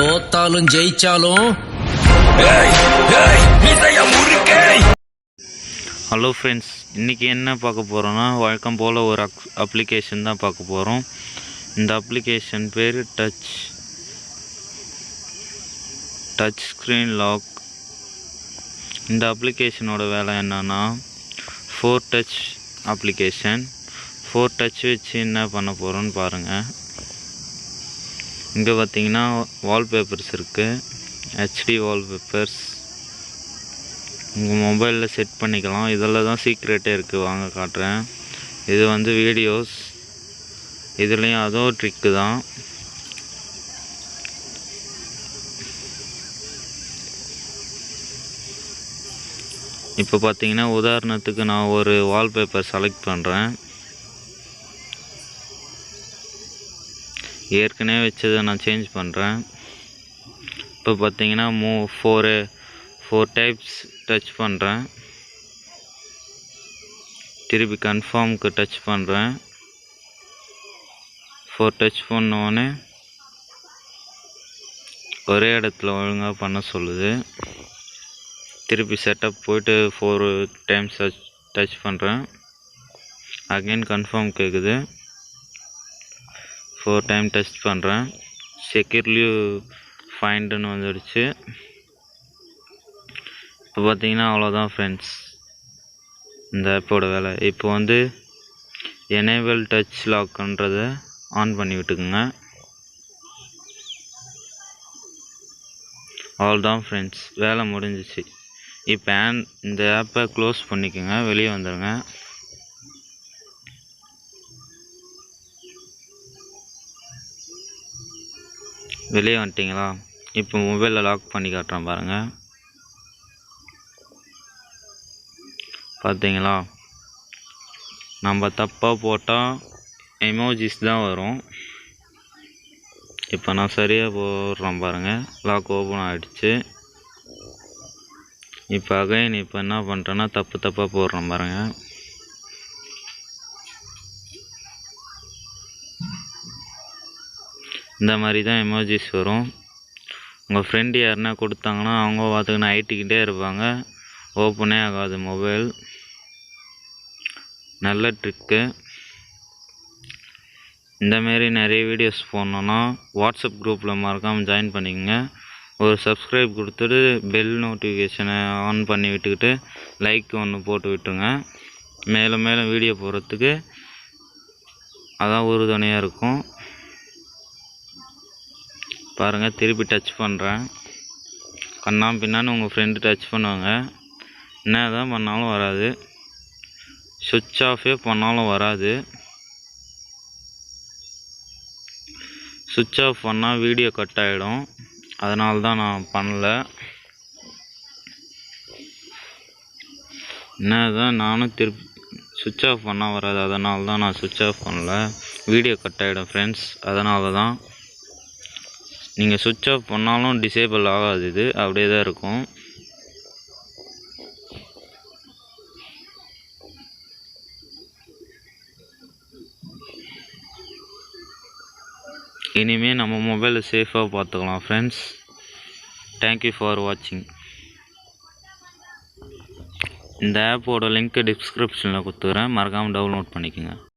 தோத்தாலும் ஜெயிச்சாலும் hello friends, இன்றைக்கி என்ன பார்க்க போகிறோன்னா வழக்கம் போல் ஒரு அப்ளிகேஷன் தான் பார்க்க போகிறோம். இந்த அப்ளிகேஷன் பேர் டச் ஸ்க்ரீன் லாக். இந்த அப்ளிகேஷனோட வேலை என்னன்னா 4 டச் அப்ளிகேஷன். 4 டச் வச்சு என்ன பண்ண போகிறோன்னு பாருங்கள். இங்கே பார்த்தீங்கன்னா வால்பேப்பர்ஸ் இருக்குது, ஹெச்டி வால்பேப்பர்ஸ். உங்கள் மொபைலில் செட் பண்ணிக்கலாம். இதில் தான் சீக்ரெட்டே இருக்குது, வாங்க காட்டுறேன். இது வந்து வீடியோஸ், இதுலேயும் அதுவும் ட்ரிக்கு தான். இப்போ பார்த்தீங்கன்னா உதாரணத்துக்கு நான் ஒரு வால்பேப்பர் செலக்ட் பண்ணுறேன். ஏற்கனவே வச்சதை நான் சேஞ்ச் பண்ணுறேன். இப்போ பார்த்தீங்கன்னா ஃபோர் டைப்ஸ் டச் பண்ணுறேன். திருப்பி கன்ஃபார்முக்கு டச் பண்ணுறேன். 4 டச் பண்ணோடனே ஒரே இடத்துல ஒழுங்காக பண்ண சொல்லுது. திருப்பி செட்டப் போய்ட்டு 4 டைம்ஸ் டச் பண்ணுறேன். அகைன் கன்ஃபார்ம் கேட்குது. 4 டைம் டச் பண்ணுறேன். செக்யூர்லி ஃபைண்டுன்னு வந்துடுச்சு. இப்போ பார்த்தீங்கன்னா அவ்வளோதான் ஃப்ரெண்ட்ஸ், இந்த ஆப்போட வேலை. இப்போ வந்து எனேபிள் டச் லாக்ன்றதை ஆன் பண்ணி விட்டுக்குங்க. அவ்வளோதான் ஃப்ரெண்ட்ஸ், வேலை முடிஞ்சிச்சு. இப்போ இந்த ஆப்பை க்ளோஸ் பண்ணிக்கோங்க, வெளியே வந்துடுங்க. வெளியே வந்துட்டிங்களா? இப்போ மொபைலில் லாக் பண்ணி காட்டுறேன் பாருங்கள். பார்த்தீங்களா, நம்ம தப்பாக போட்டால் எமோஜிஸ் தான் வரும். இப்போ நான் சரியாக போடுறேன் பாருங்கள், லாக் ஓப்பன் ஆகிடுச்சு. இப்போ அகைன் இப்போ என்ன பண்ணுறேன்னா தப்பாக போடுறேன் பாருங்கள். இந்த மாதிரி தான் எமோஜிஸ் வரும். உங்கள் ஃப்ரெண்டு யாருன்னா கொடுத்தாங்கன்னா அவங்க பார்த்துக்கின்னு ஐட்டிக்கிட்டே இருப்பாங்க, ஓப்பனே ஆகாது மொபைல். நல்ல ட்ரிக்கு. இந்தமாரி நிறைய வீடியோஸ் போடணுன்னா வாட்ஸ்அப் குரூப்பில் மறக்காமல் ஜாயின் பண்ணிக்கோங்க. ஒரு சப்ஸ்கிரைப் கொடுத்துட்டு பெல் நோட்டிஃபிகேஷனை ஆன் பண்ணி விட்டுக்கிட்டு லைக் ஒன்று போட்டு விட்டுருங்க. மேலும் மேலும் வீடியோ போடுறதுக்கு அதான் உறுதுணையாக இருக்கும். பாருங்கள், திருப்பி டச் பண்ணுறேன். பின்னான்னு உங்கள் ஃப்ரெண்டு டச் பண்ணுவாங்க. என்ன தான் பண்ணாலும் வராது, சுவிட்ச் ஆஃபே பண்ணாலும் வராது. சுவிட்ச் ஆஃப் பண்ணால் வீடியோ கட் ஆகிடும், அதனால தான் நான் பண்ணல. என்ன தான் நானும் திருப்பி சுவிட்ச் ஆஃப் பண்ணால் வராது, அதனால தான் நான் சுவிட்ச் ஆஃப் பண்ணல. வீடியோ கட் ஆகிடும் ஃப்ரெண்ட்ஸ், அதனால தான். நீங்கள் சுவிட்ச் ஆஃப் பண்ணாலும் டிசேபிள் ஆகாது, இது அப்படியே தான் இருக்கும். இனிமேல் நம்ம மொபைலை சேஃபாக பார்த்துக்கலாம் ஃப்ரெண்ட்ஸ். தேங்க்யூ ஃபார் வாட்சிங். இந்த ஆப்போட லிங்க்கு டிஸ்கிரிப்ஷனில் கொடுத்துக்கிறேன், மறக்காமல் டவுன்லோட் பண்ணிக்கோங்க.